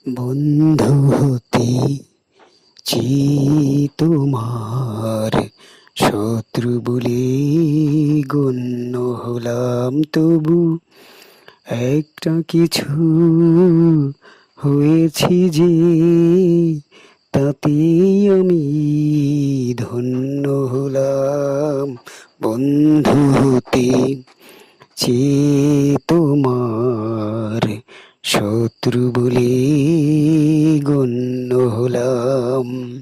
বন্ধু হতে তোমার শত্রু বলে গণ্য হলাম, তবু একটা কিছু হয়েছি যে তাতে আমি ধন্য হলাম। বন্ধু হতে তোমার শত্রু বলে গণ্য হলাম।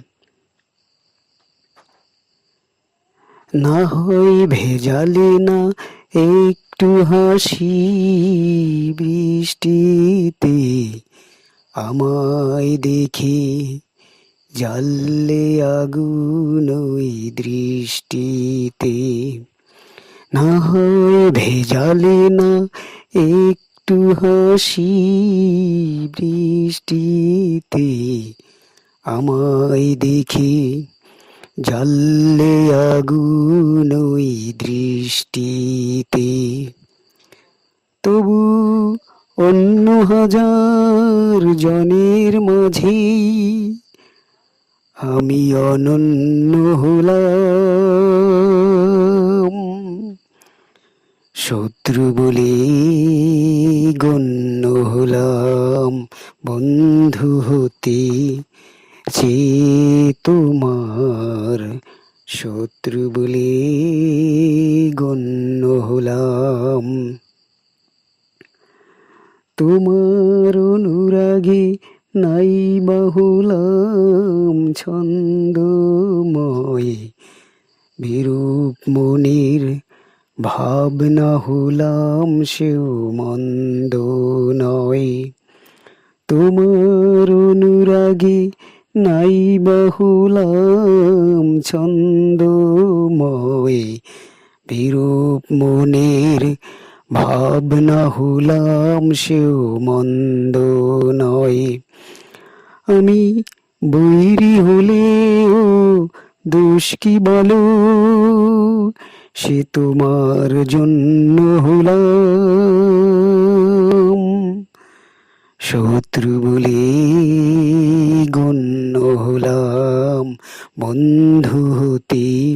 না হয় ভেজালে না একটু হাসি বৃষ্টিতে আমায় দেখে, জ্বাললে আগুন ওই দৃষ্টিতে। না হয় ভেজালে না একটু হাসি বৃষ্টিতে আমায় দেখে, জ্বাললে আগুন ওই দৃষ্টিতে। তবু অন্য হাজার জনের মাঝে আমি অনন্য হলাম। শত্রু বলে গণ্য হলাম। বন্ধু হতে তোমার শত্রু বলে গণ্য হলাম। তোমার অনুরাগে নাই বাহুলাম ছন্দময়, বিরূপ মনের ভাবনা হলাম সেও মন্দ নয়। তোমার অনুরাগে নাই বাহুলাম ছন্দময়, বিরূপ মনের ভাবনা হলাম সেও মন্দ নয়। আমি বৈরী হলেও দোষ কি বলো, সে তোমার জন্য হলাম। শত্রু বলে গণ্য হলাম। বন্ধু হতে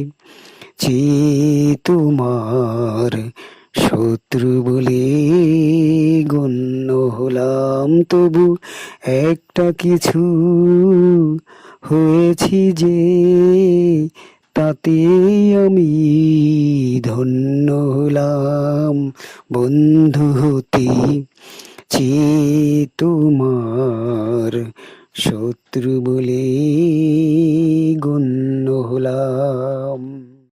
তোমার শত্রু বলে গণ্য হলাম। তবু একটা কিছু হয়েছি যে তাতে আমি ধন্য হলাম। বন্ধু হতে তোমার শত্রু বলে গণ্য হলাম।